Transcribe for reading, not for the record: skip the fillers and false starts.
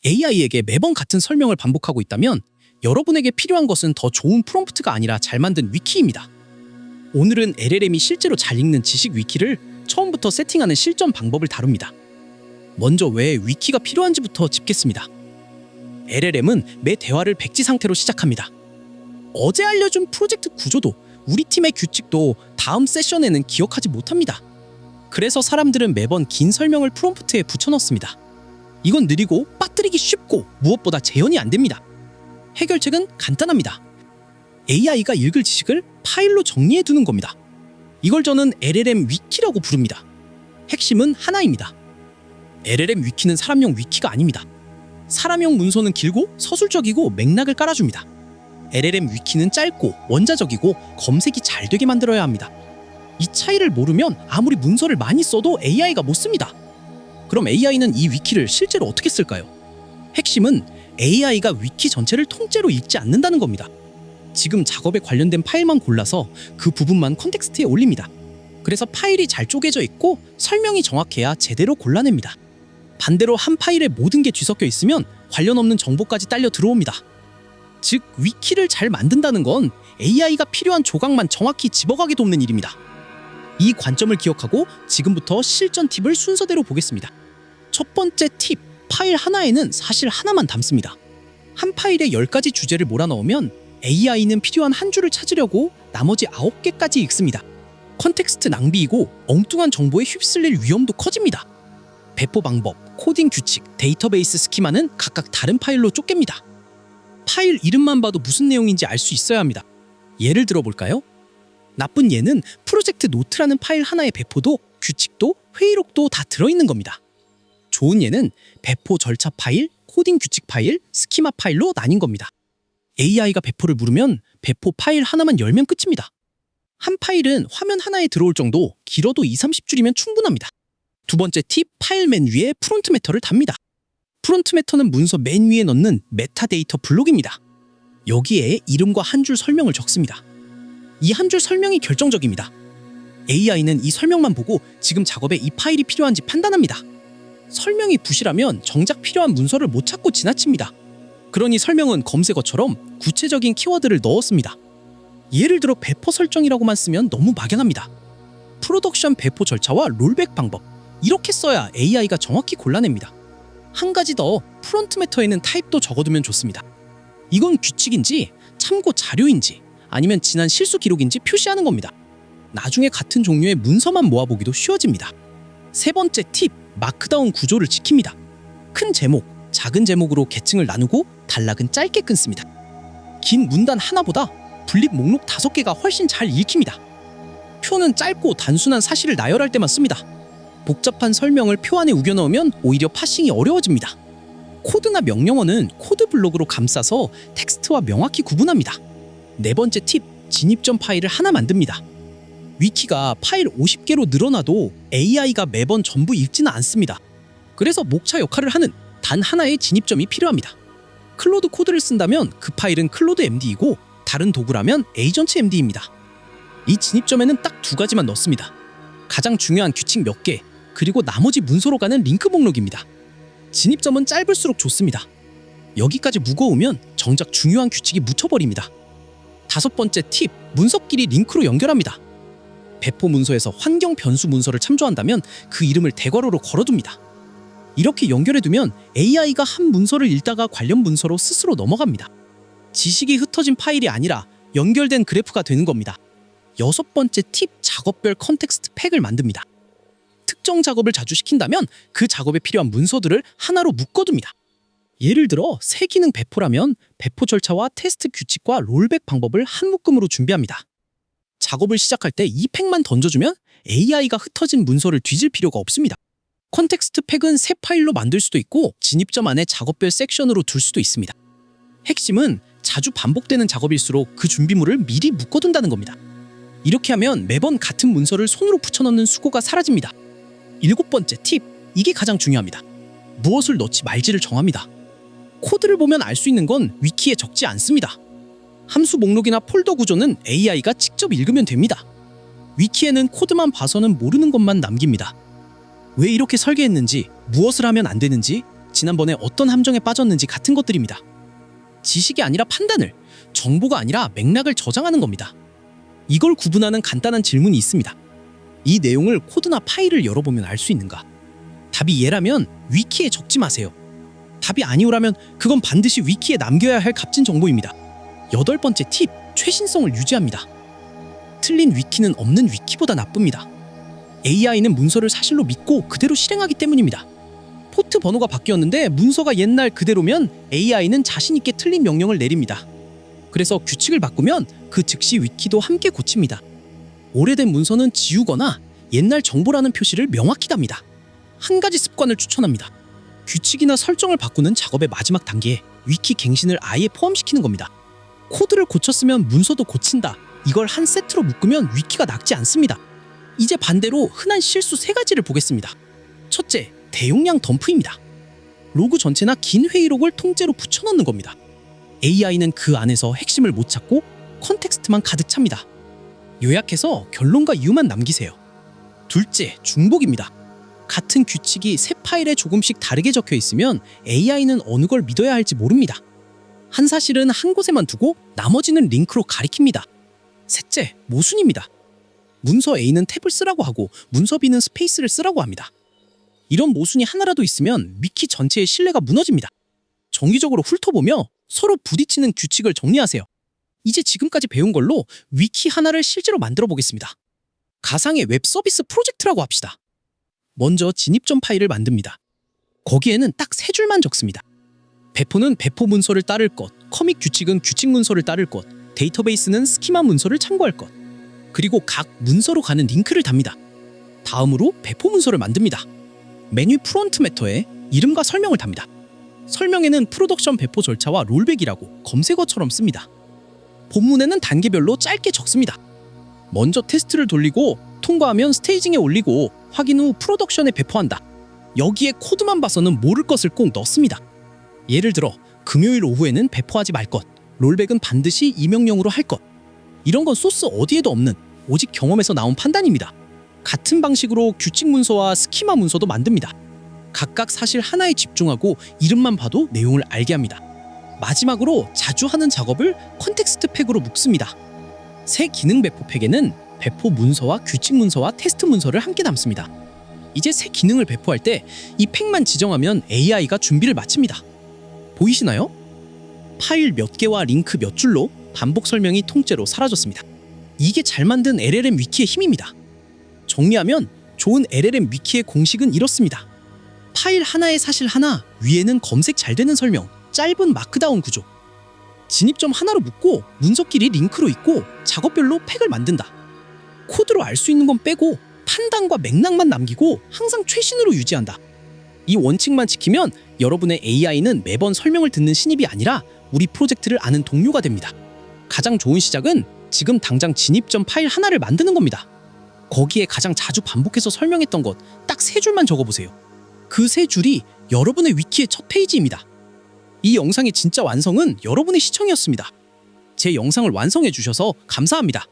AI에게 매번 같은 설명을 반복하고 있다면 여러분에게 필요한 것은 더 좋은 프롬프트가 아니라 잘 만든 위키입니다. 오늘은 LLM이 실제로 잘 읽는 지식 위키를 처음부터 세팅하는 실전 방법을 다룹니다. 먼저 왜 위키가 필요한지부터 짚겠습니다. LLM은 매 대화를 백지 상태로 시작합니다. 어제 알려준 프로젝트 구조도 우리 팀의 규칙도 다음 세션에는 기억하지 못합니다. 그래서 사람들은 매번 긴 설명을 프롬프트에 붙여넣습니다. 이건 느리고 빠뜨리기 쉽고 무엇보다 재현이 안 됩니다. 해결책은 간단합니다. AI가 읽을 지식을 파일로 정리해 두는 겁니다. 이걸 저는 LLM 위키라고 부릅니다. 핵심은 하나입니다. LLM 위키는 사람용 위키가 아닙니다. 사람용 문서는 길고 서술적이고 맥락을 깔아줍니다. LLM 위키는 짧고 원자적이고 검색이 잘 되게 만들어야 합니다. 이 차이를 모르면 아무리 문서를 많이 써도 AI가 못 씁니다. 그럼 AI는 이 위키를 실제로 어떻게 쓸까요? 핵심은 AI가 위키 전체를 통째로 읽지 않는다는 겁니다. 지금 작업에 관련된 파일만 골라서 그 부분만 컨텍스트에 올립니다. 그래서 파일이 잘 쪼개져 있고 설명이 정확해야 제대로 골라냅니다. 반대로 한 파일에 모든 게 뒤섞여 있으면 관련 없는 정보까지 딸려 들어옵니다. 즉, 위키를 잘 만든다는 건 AI가 필요한 조각만 정확히 집어가게 돕는 일입니다. 이 관점을 기억하고 지금부터 실전 팁을 순서대로 보겠습니다. 첫 번째 팁, 파일 하나에는 사실 하나만 담습니다. 한 파일에 10가지 주제를 몰아넣으면 AI는 필요한 한 줄을 찾으려고 나머지 9개까지 읽습니다. 컨텍스트 낭비이고 엉뚱한 정보에 휩쓸릴 위험도 커집니다. 배포 방법, 코딩 규칙, 데이터베이스 스키마는 각각 다른 파일로 쪼갭니다. 파일 이름만 봐도 무슨 내용인지 알 수 있어야 합니다. 예를 들어볼까요? 나쁜 예는 프로젝트 노트라는 파일 하나의 배포도 규칙도 회의록도 다 들어있는 겁니다. 좋은 예는 배포 절차 파일, 코딩 규칙 파일, 스키마 파일로 나뉜 겁니다. AI가 배포를 물으면 배포 파일 하나만 열면 끝입니다. 한 파일은 화면 하나에 들어올 정도, 길어도 20-30줄이면 충분합니다. 두 번째 팁, 파일 맨 위에 프론트 매터를 답니다. 프론트 매터는 문서 맨 위에 넣는 메타데이터 블록입니다. 여기에 이름과 한 줄 설명을 적습니다. 이 한 줄 설명이 결정적입니다. AI는 이 설명만 보고 지금 작업에 이 파일이 필요한지 판단합니다. 설명이 부실하면 정작 필요한 문서를 못 찾고 지나칩니다. 그러니 설명은 검색어처럼 구체적인 키워드를 넣었습니다. 예를 들어 배포 설정이라고만 쓰면 너무 막연합니다. 프로덕션 배포 절차와 롤백 방법, 이렇게 써야 AI가 정확히 골라냅니다. 한 가지 더, 프론트 매터에는 타입도 적어두면 좋습니다. 이건 규칙인지, 참고 자료인지, 아니면 지난 실수 기록인지 표시하는 겁니다. 나중에 같은 종류의 문서만 모아보기도 쉬워집니다. 세 번째 팁, 마크다운 구조를 지킵니다. 큰 제목, 작은 제목으로 계층을 나누고 단락은 짧게 끊습니다. 긴 문단 하나보다 분립 목록 5개가 훨씬 잘 읽힙니다. 표는 짧고 단순한 사실을 나열할 때만 씁니다. 복잡한 설명을 표 안에 우겨 넣으면 오히려 파싱이 어려워집니다. 코드나 명령어는 코드 블록으로 감싸서 텍스트와 명확히 구분합니다. 네 번째 팁, 진입점 파일을 하나 만듭니다. 위키가 파일 50개로 늘어나도 AI가 매번 전부 읽지는 않습니다. 그래서 목차 역할을 하는 단 하나의 진입점이 필요합니다. 클로드 코드를 쓴다면 그 파일은 클로드 MD이고 다른 도구라면 에이전트 MD입니다. 이 진입점에는 딱 2가지만 넣습니다. 가장 중요한 규칙 몇 개, 그리고 나머지 문서로 가는 링크 목록입니다. 진입점은 짧을수록 좋습니다. 여기까지 무거우면 정작 중요한 규칙이 묻혀버립니다. 5번째 팁, 문서끼리 링크로 연결합니다. 배포 문서에서 환경 변수 문서를 참조한다면 그 이름을 대괄호로 걸어둡니다. 이렇게 연결해두면 AI가 한 문서를 읽다가 관련 문서로 스스로 넘어갑니다. 지식이 흩어진 파일이 아니라 연결된 그래프가 되는 겁니다. 6번째 팁, 작업별 컨텍스트 팩을 만듭니다. 특정 작업을 자주 시킨다면 그 작업에 필요한 문서들을 하나로 묶어둡니다. 예를 들어 새 기능 배포라면 배포 절차와 테스트 규칙과 롤백 방법을 한 묶음으로 준비합니다. 작업을 시작할 때 이 팩만 던져주면 AI가 흩어진 문서를 뒤질 필요가 없습니다. 컨텍스트 팩은 새 파일로 만들 수도 있고 진입점 안에 작업별 섹션으로 둘 수도 있습니다. 핵심은 자주 반복되는 작업일수록 그 준비물을 미리 묶어둔다는 겁니다. 이렇게 하면 매번 같은 문서를 손으로 붙여넣는 수고가 사라집니다. 7번째 팁, 이게 가장 중요합니다. 무엇을 넣지 말지를 정합니다. 코드를 보면 알 수 있는 건 위키에 적지 않습니다. 함수 목록이나 폴더 구조는 AI가 직접 읽으면 됩니다. 위키에는 코드만 봐서는 모르는 것만 남깁니다. 왜 이렇게 설계했는지, 무엇을 하면 안 되는지, 지난번에 어떤 함정에 빠졌는지 같은 것들입니다. 지식이 아니라 판단을, 정보가 아니라 맥락을 저장하는 겁니다. 이걸 구분하는 간단한 질문이 있습니다. 이 내용을 코드나 파일을 열어보면 알 수 있는가? 답이 예라면 위키에 적지 마세요. 답이 아니오라면 그건 반드시 위키에 남겨야 할 값진 정보입니다. 8번째 팁, 최신성을 유지합니다. 틀린 위키는 없는 위키보다 나쁩니다. AI는 문서를 사실로 믿고 그대로 실행하기 때문입니다. 포트 번호가 바뀌었는데 문서가 옛날 그대로면 AI는 자신 있게 틀린 명령을 내립니다. 그래서 규칙을 바꾸면 그 즉시 위키도 함께 고칩니다. 오래된 문서는 지우거나 옛날 정보라는 표시를 명확히 답니다. 한 가지 습관을 추천합니다. 규칙이나 설정을 바꾸는 작업의 마지막 단계에 위키 갱신을 아예 포함시키는 겁니다. 코드를 고쳤으면 문서도 고친다. 이걸 한 세트로 묶으면 위키가 낡지 않습니다. 이제 반대로 흔한 실수 3가지를 보겠습니다. 첫째, 대용량 덤프입니다. 로그 전체나 긴 회의록을 통째로 붙여넣는 겁니다. AI는 그 안에서 핵심을 못 찾고 컨텍스트만 가득 찹니다. 요약해서 결론과 이유만 남기세요. 둘째, 중복입니다. 같은 규칙이 새 파일에 조금씩 다르게 적혀 있으면 AI는 어느 걸 믿어야 할지 모릅니다. 한 사실은 한 곳에만 두고 나머지는 링크로 가리킵니다. 셋째, 모순입니다. 문서 A는 탭을 쓰라고 하고 문서 B는 스페이스를 쓰라고 합니다. 이런 모순이 하나라도 있으면 위키 전체의 신뢰가 무너집니다. 정기적으로 훑어보며 서로 부딪히는 규칙을 정리하세요. 이제 지금까지 배운 걸로 위키 하나를 실제로 만들어 보겠습니다. 가상의 웹 서비스 프로젝트라고 합시다. 먼저 진입점 파일을 만듭니다. 거기에는 딱 3줄만 적습니다. 배포는 배포 문서를 따를 것, 커밋 규칙은 규칙 문서를 따를 것, 데이터베이스는 스키마 문서를 참고할 것, 그리고 각 문서로 가는 링크를 답니다. 다음으로 배포 문서를 만듭니다. 메뉴 프론트 매터에 이름과 설명을 답니다. 설명에는 프로덕션 배포 절차와 롤백이라고 검색어처럼 씁니다. 본문에는 단계별로 짧게 적습니다. 먼저 테스트를 돌리고 통과하면 스테이징에 올리고 확인 후 프로덕션에 배포한다. 여기에 코드만 봐서는 모를 것을 꼭 넣습니다. 예를 들어 금요일 오후에는 배포하지 말 것, 롤백은 반드시 이 명령으로 할 것. 이런 건 소스 어디에도 없는 오직 경험에서 나온 판단입니다. 같은 방식으로 규칙 문서와 스키마 문서도 만듭니다. 각각 사실 하나에 집중하고 이름만 봐도 내용을 알게 합니다. 마지막으로 자주 하는 작업을 컨텍스트 팩으로 묶습니다. 새 기능 배포 팩에는 배포 문서와 규칙 문서와 테스트 문서를 함께 담습니다. 이제 새 기능을 배포할 때 이 팩만 지정하면 AI가 준비를 마칩니다. 보이시나요? 파일 몇 개와 링크 몇 줄로 반복 설명이 통째로 사라졌습니다. 이게 잘 만든 LLM 위키의 힘입니다. 정리하면 좋은 LLM 위키의 공식은 이렇습니다. 파일 하나에 사실 하나, 위에는 검색 잘 되는 설명, 짧은 마크다운 구조. 진입점 하나로 묶고 문서끼리 링크로 있고 작업별로 팩을 만든다. 코드로 알 수 있는 건 빼고 판단과 맥락만 남기고 항상 최신으로 유지한다. 이 원칙만 지키면 여러분의 AI는 매번 설명을 듣는 신입이 아니라 우리 프로젝트를 아는 동료가 됩니다. 가장 좋은 시작은 지금 당장 진입점 파일 하나를 만드는 겁니다. 거기에 가장 자주 반복해서 설명했던 것 딱 3줄만 적어보세요. 그 3줄이 여러분의 위키의 첫 페이지입니다. 이 영상의 진짜 완성은 여러분의 시청이었습니다. 제 영상을 완성해 주셔서 감사합니다.